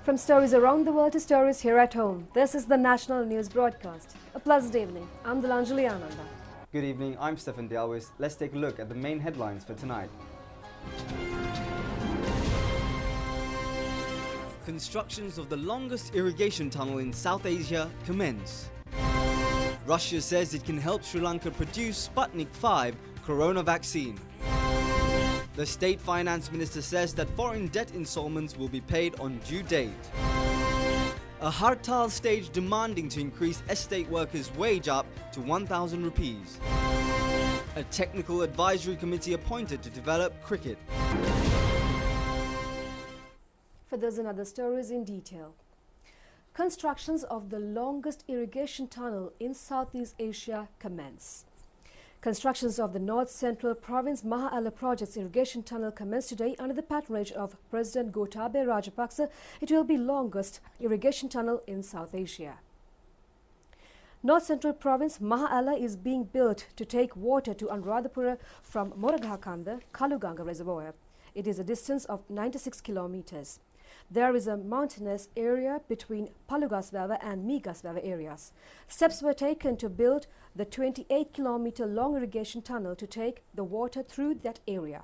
From stories around the world to stories here at home, this is the National News Broadcast. A pleasant evening. I'm Dilanjali Ananda. Good evening, I'm Stefan Dialwis. Let's take a look at the main headlines for tonight. Constructions of the longest irrigation tunnel in South Asia commence. Russia says it can help Sri Lanka produce Sputnik V corona vaccine. The State Finance Minister says that foreign debt installments will be paid on due date. A hartal stage demanding to increase estate workers' wage up to 1,000 rupees. A technical advisory committee appointed to develop cricket. For those and other stories in detail. Constructions of the longest irrigation tunnel in Southeast Asia commence. Constructions of the North Central Province Maha Ala Project's irrigation tunnel commenced today under the patronage of President Gotabaya Rajapaksa. It will be longest irrigation tunnel in South Asia. North Central Province Maha Ala is being built to take water to Anuradhapura from Moragahakanda Kaluganga Reservoir. It is a distance of 96 kilometers. There is a mountainous area between Palugasvava and Migasvava areas. Steps were taken to build the 28-kilometer long irrigation tunnel to take the water through that area.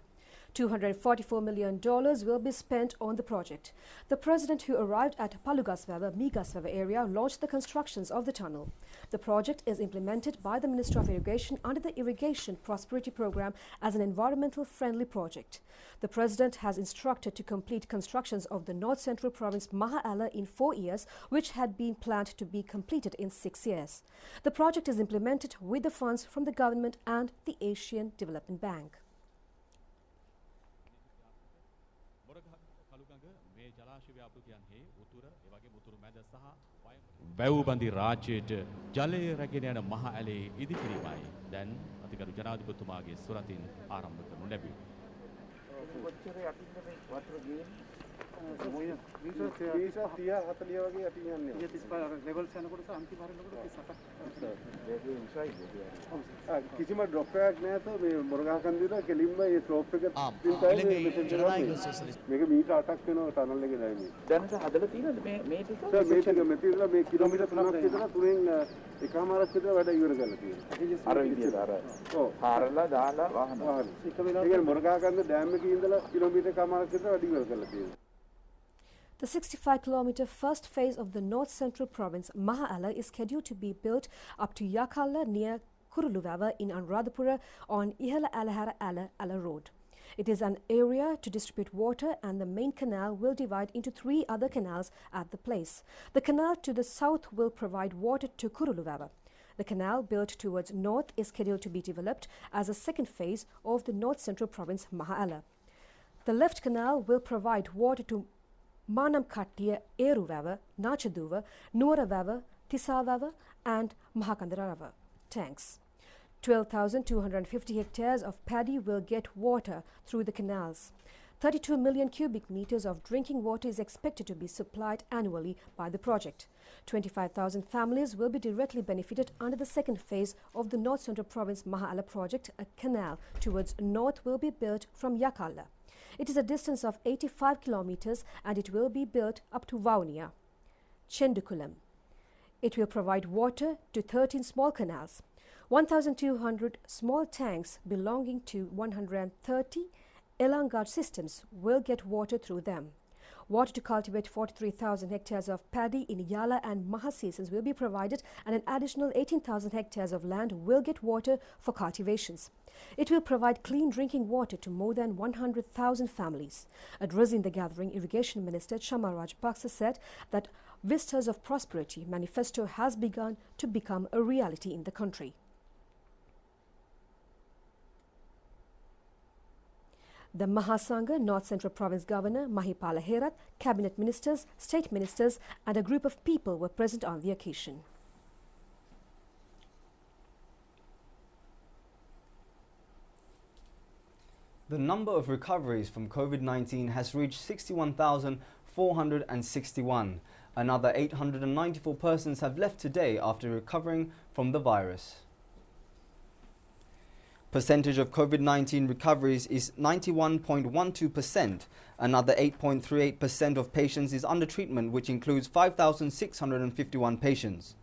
$244 million will be spent on the project. The president, who arrived at Palugasvava, Migasvava area, launched the constructions of the tunnel. The project is implemented by the Minister of Irrigation under the Irrigation Prosperity Program as an environmental friendly project. The president has instructed to complete constructions of the North Central Province Maha Ala in 4 years, which had been planned to be completed in 6 years. The project is implemented with the funds from the government and the Asian Development Bank. වැව්බන්දි රාජ්‍යයට ජලය රැගෙන යන මහ ඇලේ ඉදිකිරීමයි දැන් අතිගරු ජනාධිපතිතුමාගේ සුරතින් ආරම්භ කරනු ලැබේ. කොච්චර යටින්ද මේ වතුර ගියන්නේ? මොය 20 30 40 වගේ යටින් යන්නේ. 35 ලෙවල්ස් යනකොට අන්තිම හරිනකොට 37ක්. ඒකේ ඉන්සයිඩ් එක. කිසිම ඩ්‍රොප් එකක් නැතෝ මේ මොරගහකන්දිලා කෙලින්ම මේ ස්ලෝප් එක තින්තයි මේක මීටර 8ක් වෙනවා ටනල් එකේ දැන් මේ. දැනට හදලා තියෙනවද මේ ටික? මේ ටික මෙතන මේ කිලෝමීටර් 3ක් විතර තුනෙන් එකමාරක් විතර වැඩ ඉවර කරලා තියෙනවා. අර විදියට අර. ඔව්. හාරලා දාලා වාහන. ඒක වෙලාවට මොරගහකන්ද ඩෑම් එකේ ඉඳලා කිලෝමීටර් එකමාරක් විතර වැඩ ඉවර කරලා තියෙනවා. The 65-kilometer first phase of the North Central Province Maha Ala is scheduled to be built up to Yakalla near Kuruluvava in Anuradhapura on Ihala Alahara Ala Road. It is an area to distribute water, and the main canal will divide into 3 other canals at the place. The canal to the south will provide water to Kuruluvava. The canal built towards north is scheduled to be developed as a second phase of the North Central Province Maha Ala. The left canal will provide water to Manamkattiya Eruvava, Nachaduva, Nuoravava, Tisavava and Mahakandarava tanks. 12,250 hectares of paddy will get water through the canals. 32 million cubic meters of drinking water is expected to be supplied annually by the project. 25,000 families will be directly benefited under the second phase of the North Central Province Maha Ala project. A canal towards north will be built from Yakalla. It is a distance of 85 kilometers and it will be built up to Vaunia, Chendukulam. It will provide water to 13 small canals. 1,200 small tanks belonging to 130 Elangad systems will get water through them. Water to cultivate 43,000 hectares of paddy in Yala and Maha seasons will be provided, and an additional 18,000 hectares of land will get water for cultivations. It will provide clean drinking water to more than 100,000 families. Addressing the gathering, Irrigation Minister Chama Rajapaksa said that Vistas of Prosperity manifesto has begun to become a reality in the country. The Mahasangha North Central Province Governor Mahipala Herath, Cabinet Ministers, State Ministers and a group of people were present on the occasion. The number of recoveries from COVID-19 has reached 61,461. Another 894 persons have left today after recovering from the virus. Percentage of COVID-19 recoveries is 91.12%. Another 8.38% of patients is under treatment, which includes 5,651 patients.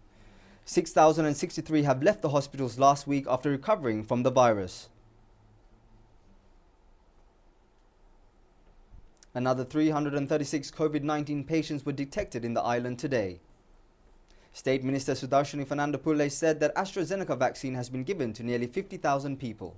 6,063 have left the hospitals last week after recovering from the virus. Another 336 COVID-19 patients were detected in the island today. State Minister Sudarsana FernandezPolla said that AstraZeneca vaccine has been given to nearly 50,000 people.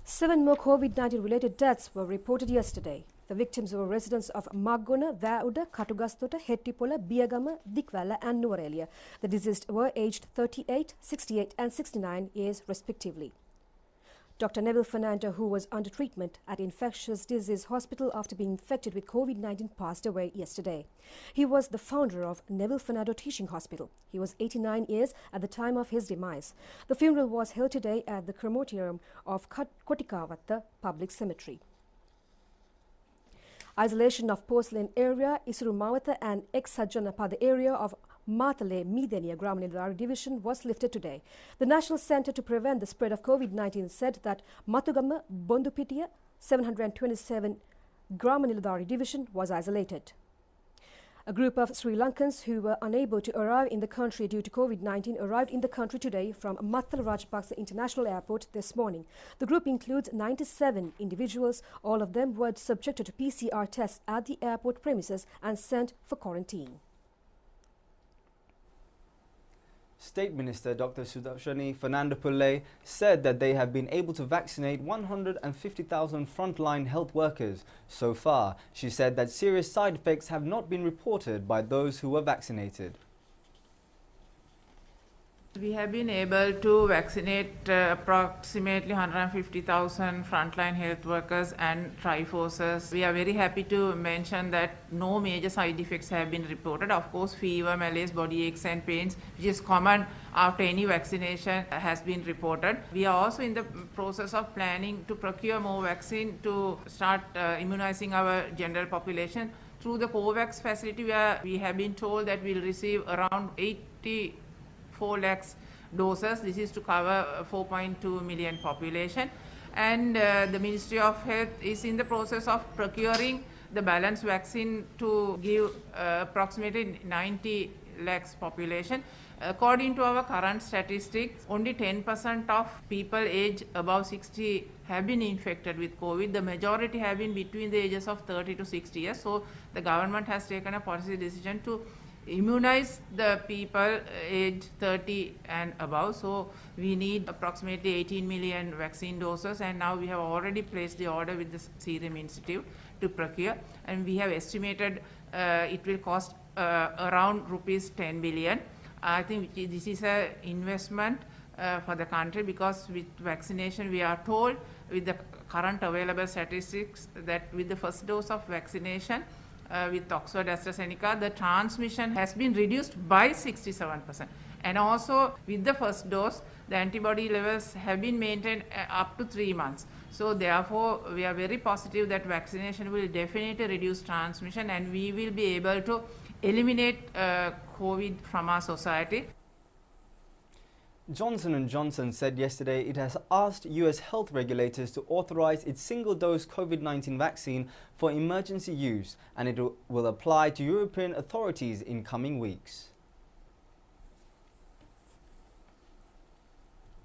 7 more COVID-19 related deaths were reported yesterday. The victims were residents of Maggona, Väuda, Katugastota, Hettipola, Biyagama, Dikwalla and Nuwara. The deceased were aged 38, 68 and 69 years respectively. Dr. Neville Fernando, who was under treatment at Infectious Disease Hospital after being infected with COVID-19, passed away yesterday. He was the founder of Neville Fernando Teaching Hospital. He was 89 years at the time of his demise. The funeral was held today at the crematorium of Kotikavatta Public Cemetery. Isolation of Porcelain area, Isurumawata and ex-Sajjanapada area of Matale Mideniya Gramanilwari division was lifted today. The National Centre to Prevent the Spread of COVID-19 said that Matugama Bondupitiya 727 Gramanilwari division was isolated. A group of Sri Lankans who were unable to arrive in the country due to COVID-19 arrived in the country today from Mattala Rajapaksa International Airport this morning. The group includes 97 individuals. All of them were subjected to PCR tests at the airport premises and sent for quarantine. State Minister Dr Sudarsana FernandezPolla said that they have been able to vaccinate 150,000 frontline health workers. So far, she said that serious side effects have not been reported by those who were vaccinated. We have been able to vaccinate approximately 150,000 frontline health workers and Triforces. We are very happy to mention that no major side effects have been reported. Of course, fever, malaise, body aches and pains, which is common after any vaccination, has been reported. We are also in the process of planning to procure more vaccine to start immunizing our general population. Through the COVAX facility, where we have been told that we'll receive around 84 lakhs doses. This is to cover 4.2 million population, and the Ministry of Health is in the process of procuring the balance vaccine to give approximately 90 lakhs population. According to our current statistics, only 10% of people aged above 60 have been infected with COVID. The majority have been between the ages of 30 to 60 years. So the government has taken a policy decision to immunize the people aged 30 and above. So we need approximately 18 million vaccine doses, and now we have already placed the order with the Serum Institute to procure, and we have estimated it will cost around rupees 10 billion. I think this is an investment for the country, because with vaccination we are told, with the current available statistics, that with the first dose of vaccination with Oxford AstraZeneca, the transmission has been reduced by 67%. And also with the first dose, the antibody levels have been maintained up to 3 months. So therefore, we are very positive that vaccination will definitely reduce transmission, and we will be able to eliminate COVID from our society. Johnson & Johnson said yesterday it has asked US health regulators to authorize its single-dose COVID-19 vaccine for emergency use, and it will apply to European authorities in coming weeks.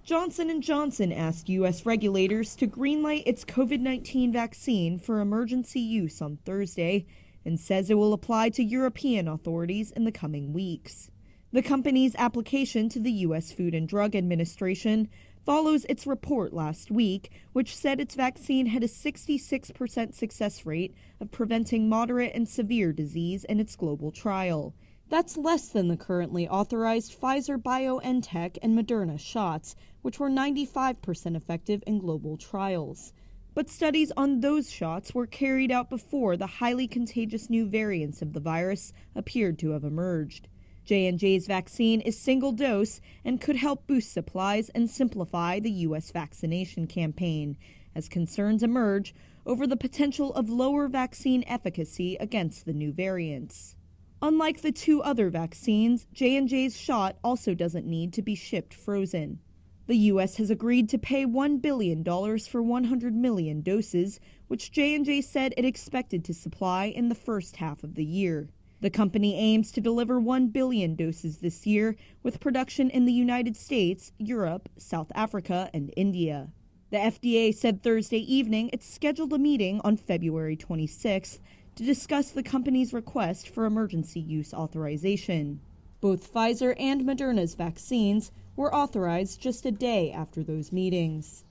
Johnson & Johnson asked U.S. regulators to greenlight its COVID-19 vaccine for emergency use on Thursday, and says it will apply to European authorities in the coming weeks. The company's application to the U.S. Food and Drug Administration follows its report last week, which said its vaccine had a 66% success rate of preventing moderate and severe disease in its global trial. That's less than the currently authorized Pfizer-BioNTech and Moderna shots, which were 95% effective in global trials. But studies on those shots were carried out before the highly contagious new variants of the virus appeared to have emerged. J&J's vaccine is single-dose and could help boost supplies and simplify the U.S. vaccination campaign, as concerns emerge over the potential of lower vaccine efficacy against the new variants. Unlike the two other vaccines, J&J's shot also doesn't need to be shipped frozen. The U.S. has agreed to pay $1 billion for 100 million doses, which J&J said it expected to supply in the first half of the year. The company aims to deliver 1 billion doses this year, with production in the United States, Europe, South Africa, and India. The FDA said Thursday evening it scheduled a meeting on February 26th to discuss the company's request for emergency use authorization. Both Pfizer and Moderna's vaccines were authorized just a day after those meetings.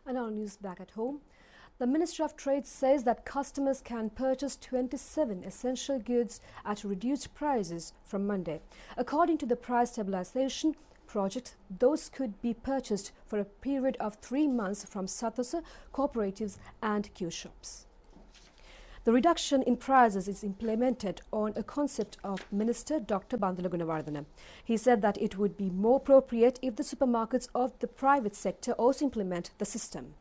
And our news back at home. The Ministry of Trade says that customers can purchase 27 essential goods at reduced prices from Monday. According to the price stabilization project, those could be purchased for a period of 3 months from Sathosa, cooperatives and Q shops. The reduction in prices is implemented on a concept of Minister Dr Gunawardena. He said that it would be more appropriate if the supermarkets of the private sector also implement the system.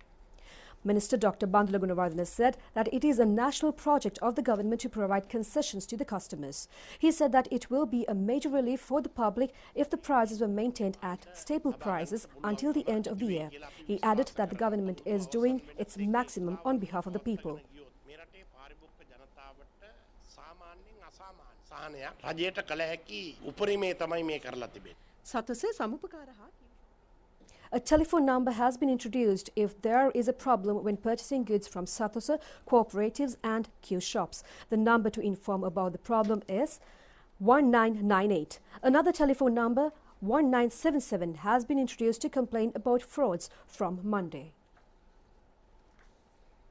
Minister Dr Gunawardena said that it is a national project of the government to provide concessions to the customers. He said that it will be a major relief for the public if the prices were maintained at stable prices until the end of the year. He added that the government is doing its maximum on behalf of the people. A telephone number has been introduced if there is a problem when purchasing goods from Sathosa, cooperatives and Q shops. The number to inform about the problem is 1998. Another telephone number, 1977, has been introduced to complain about frauds from Monday.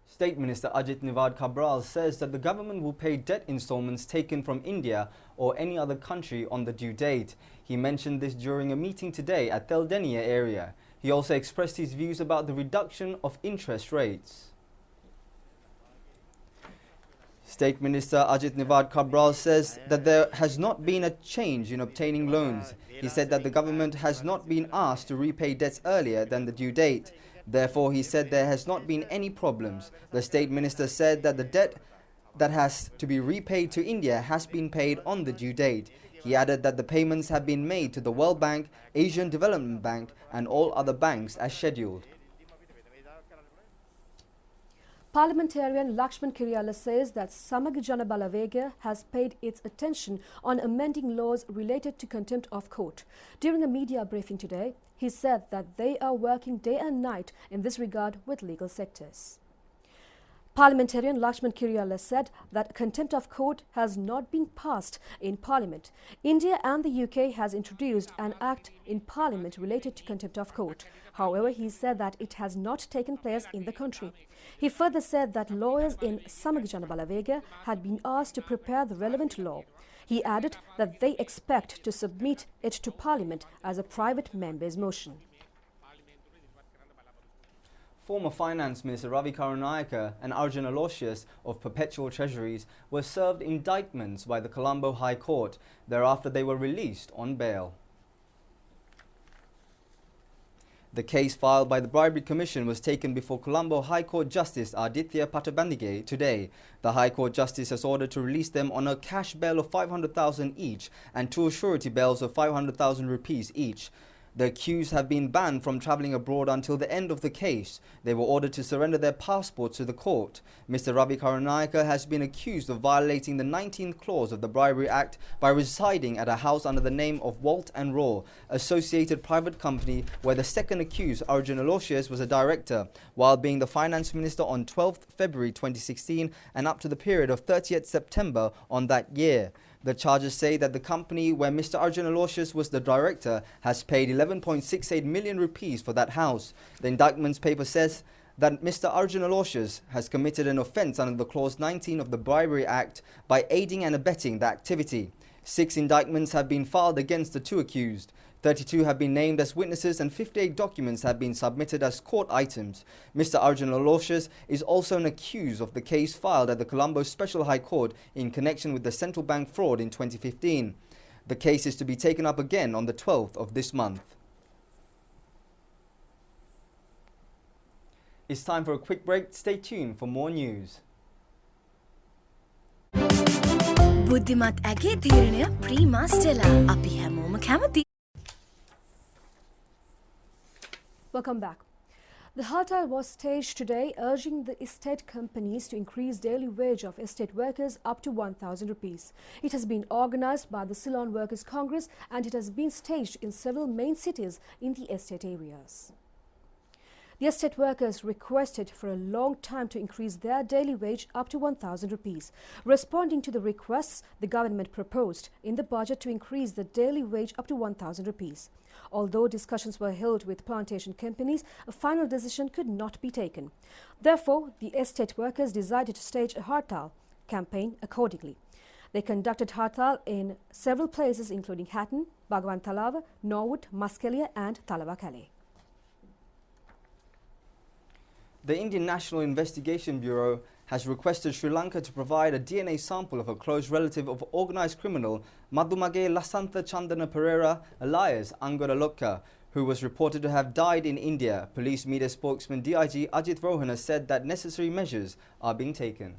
State Minister Ajit Cabral says that the government will pay debt installments taken from India or any other country on the due date. He mentioned this during a meeting today at Teldenia area. He also expressed his views about the reduction of interest rates. State Minister Ajit Cabral says that there has not been a change in obtaining loans. He said that the government has not been asked to repay debts earlier than the due date. Therefore, he said there has not been any problems. The State Minister said that the debt that has to be repaid to India has been paid on the due date. He added that the payments have been made to the World Bank, Asian Development Bank and all other banks as scheduled. Parliamentarian Lakshman Kiryalis says that Samaga Jana Balavega has paid its attention on amending laws related to contempt of court. During a media briefing today, he said that they are working day and night in this regard with legal sectors. Parliamentarian Lakshman Kiryalis said that contempt of court has not been passed in Parliament. India and the UK has introduced an act in Parliament related to contempt of court. However, he said that it has not taken place in the country. He further said that lawyers in Samaga Jana Balavega had been asked to prepare the relevant law. He added that they expect to submit it to Parliament as a private member's motion. Former Finance Minister Ravi Karunayaka and arjunalausius of Perpetual Treasuries were served indictments by the Colombo High Court. Thereafter, they were released on bail. The case filed by the Bribery Commission was taken before Colombo High Court Justice Aditya Patabandige today. The High Court Justice has ordered to release them on a cash bail of 500,000 each and 2 surety bails of 500,000 rupees each. The accused have been banned from travelling abroad until the end of the case. They were ordered to surrender their passports to the court. Mr. Ravi Karunayaka has been accused of violating the 19th clause of the Bribery Act by residing at a house under the name of Walt and Raw, associated private company where the second accused, arjunalausius, was a director, while being the Finance Minister on 12th February 2016 and up to the period of 30th September on that year. The charges say that the company where Mr. arjunalausius was the director has paid 11.68 million rupees for that house. The indictment's paper says that Mr. arjunalausius has committed an offence under the Clause 19 of the Bribery Act by aiding and abetting the activity. 6 indictments have been filed against the 2 accused. 32 have been named as witnesses and 58 documents have been submitted as court items. Mr. arjunalausius is also an accused of the case filed at the Colombo Special High Court in connection with the central bank fraud in 2015. The case is to be taken up again on the 12th of this month. It's time for a quick break. Stay tuned for more news. බුද්ධිමත් ඇගේ තීරණය Prima ස්ටෙලා. අපි හැමෝම කැමති. Welcome back. The Hartal was staged today, urging the estate companies to increase daily wage of estate workers up to 1,000 rupees. It has been organised by the Ceylon Workers' Congress and it has been staged in several main cities in the estate areas. The estate workers requested for a long time to increase their daily wage up to 1,000 rupees. Responding to the requests, the government proposed in the budget to increase the daily wage up to 1,000 rupees. Although discussions were held with plantation companies, a final decision could not be taken. Therefore, the estate workers decided to stage a Hartal campaign accordingly. They conducted Hartal in several places including Hatton, Bhagawan Talawa, Norwood, Muskelia and Talawakale. The Indian National Investigation Bureau has requested Sri Lanka to provide a DNA sample of a close relative of organised criminal Madhumage Lasantha Chandana Pereira alias Angora Lokka, who was reported to have died in India. Police media spokesman DIG Ajit Rohana said that necessary measures are being taken.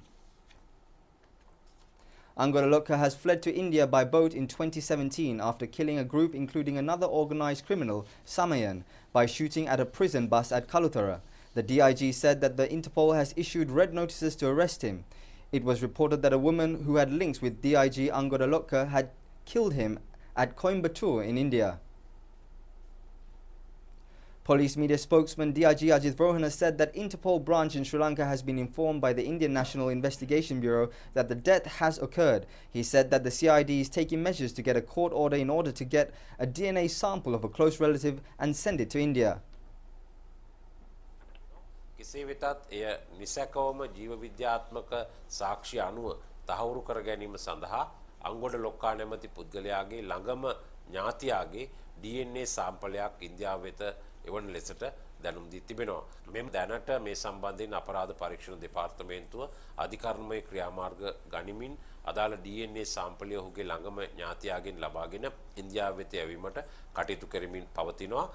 Angora Lokka has fled to India by boat in 2017 after killing a group including another organised criminal, Samayan, by shooting at a prison bus at Kalutara. The DIG said that the Interpol has issued red notices to arrest him. It was reported that a woman who had links with DIG Angora Lokka had killed him at Coimbatore in India. Police media spokesman DIG Ajit Rohana said that Interpol branch in Sri Lanka has been informed by the Indian National Investigation Bureau that the death has occurred. He said that the CID is taking measures to get a court order in order to get a DNA sample of a close relative and send it to India. කෙසේ වෙතත් එය නිසැකවම ජීව විද්‍යාත්මක සාක්ෂි අනුව තහවුරු කර ගැනීම සඳහා අංගොඩ ලොක්කා නැමැති පුද්ගලයාගේ ළඟම ඥාතියාගේ DNA සාම්පලයක් ඉන්දියාව වෙත එවන ලෙසට දැනුම් දී තිබෙනවා. මෙම දැනට මේ සම්බන්ධයෙන් අපරාධ පරීක්ෂණ දෙපාර්තමේන්තුව අධිකරණමය ක්‍රියාමාර්ග ගනිමින් අදාළ DNA සාම්පලය ඔහුගේ ළඟම ඥාතියාගෙන් ලබාගෙන ඉන්දියාව වෙත යැවීමට කටයුතු කරමින් පවතිනවා.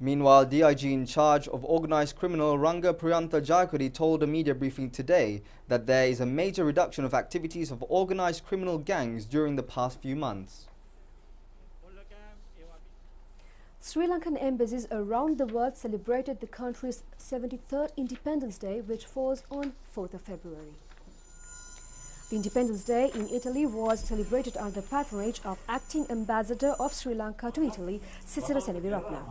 Meanwhile, DIG in charge of organised criminal Ranga Priyantha Jayakuri told a media briefing today that there is a major reduction of activities of organised criminal gangs during the past few months. Sri Lankan embassies around the world celebrated the country's 73rd Independence Day, which falls on 4th of February. The Independence Day in Italy was celebrated under the patronage of acting ambassador of Sri Lanka to Italy, Sisira Seneviratna.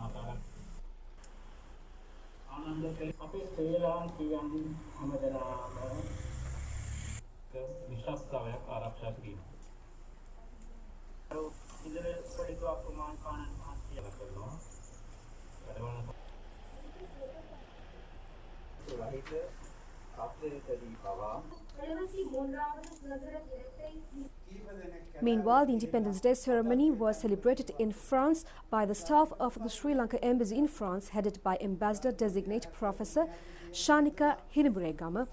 Meanwhile, the Independence Day ceremony was celebrated in France by the staff of the Sri Lanka Embassy in France, headed by Ambassador-designate Professor Shanika Hiniburegama.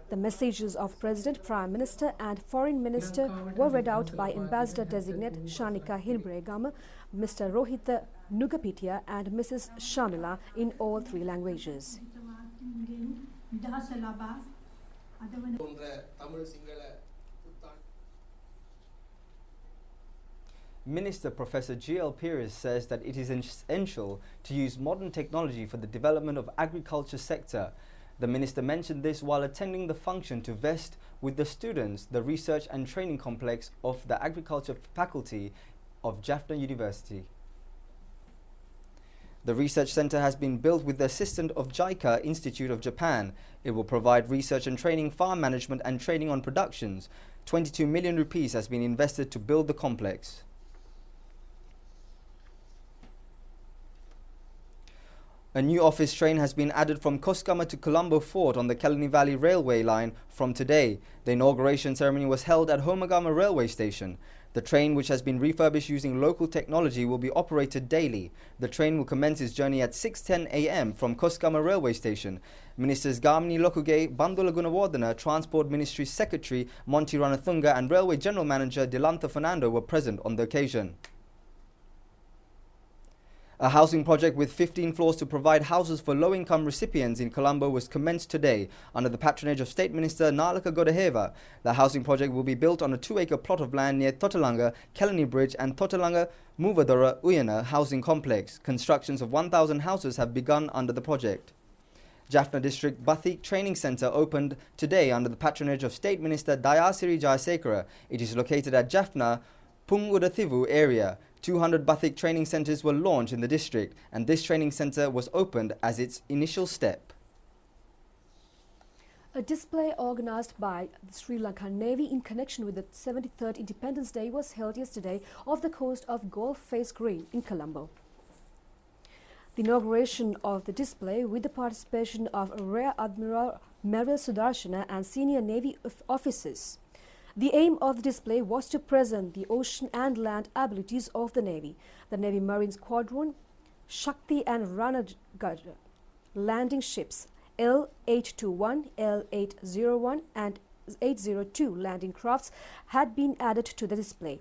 The messages of President, Prime Minister and Foreign Minister were read out by Ambassador-designate Shanika Hiniburegama, Mr. Rohita Nugapitia and Mrs. Shamila in all three languages. Minister Professor G.L. Pires says that it is essential to use modern technology for the development of agriculture sector. The minister mentioned this while attending the function to vest with the students the research and training complex of the agriculture faculty of Jaffna University. The research center has been built with the assistance of JICA Institute of Japan. It will provide research and training, farm management and training on productions. 22 million rupees has been invested to build the complex. A new office train has been added from Koskama to Colombo Fort on the Kalani Valley Railway line from today. The inauguration ceremony was held at Homagama Railway Station. The train, which has been refurbished using local technology, will be operated daily. The train will commence its journey at 6:10 a.m. from Koskama Railway Station. Ministers Gamini Lokuge, Bandula Gunawardana, Transport Ministry Secretary Monty Ranathunga and Railway General Manager Dilantha Fernando were present on the occasion. A housing project with 15 floors to provide houses for low-income recipients in Colombo was commenced today under the patronage of State Minister Nalaka Godaheva. The housing project will be built on a 2-acre plot of land near Totalanga, Kelani Bridge and Totalanga Muvadora Uyana housing complex. Constructions of 1,000 houses have begun under the project. Jaffna District Bathik Training Centre opened today under the patronage of State Minister Dayasiri Jayasekara. It is located at Jaffna, Pungudathivu area. 200 Bathik training centres were launched in the district, and this training centre was opened as its initial step. A display organised by the Sri Lankan Navy in connection with the 73rd Independence Day was held yesterday off the coast of Gulf Face Green in Colombo. The inauguration of the display, with the participation of Rear Admiral Minister Sudarsana and senior Navy officers. The aim of the display was to present the ocean and land abilities of the Navy. The Navy Marine Squadron, Shakti and Ranagaj landing ships L-821, L-801 and 802 landing crafts had been added to the display.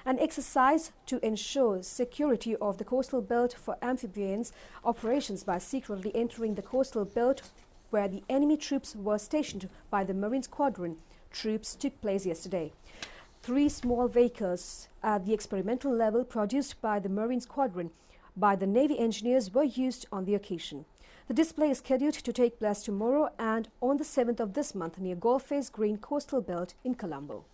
An exercise to ensure security of the coastal belt for amphibians operations by secretly entering the coastal belt where the enemy troops were stationed by the Marine Squadron troops took place yesterday. 3 small vehicles at the experimental level produced by the Marine Squadron by the Navy engineers were used on the occasion. The display is scheduled to take place tomorrow and on the 7th of this month near Gulf Face Green coastal belt in Colombo.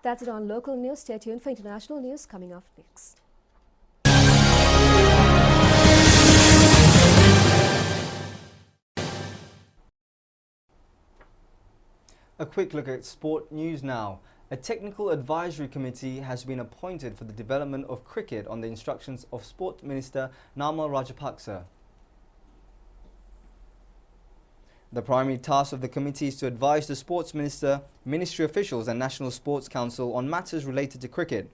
That's it on local news. Stay tuned for international news coming up next. A quick look at sport news now. A technical advisory committee has been appointed for the development of cricket on the instructions of Sport Minister Namal Rajapaksa. The primary task of the committee is to advise the Sports Minister, Ministry officials and National Sports Council on matters related to cricket.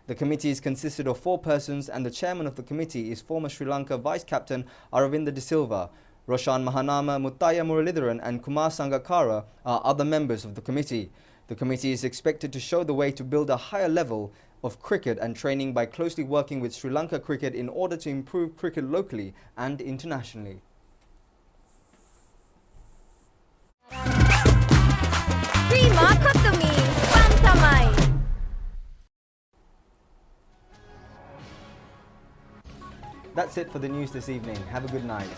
The committee is consisted of 4 persons and the chairman of the committee is former Sri Lanka Vice Captain Aravinda De Silva. Roshan Mahanama, Muttaya Muralidharan and Kumar Sangakkara are other members of the committee. The committee is expected to show the way to build a higher level of cricket and training by closely working with Sri Lanka cricket in order to improve cricket locally and internationally. That's it for the news this evening. Have a good night.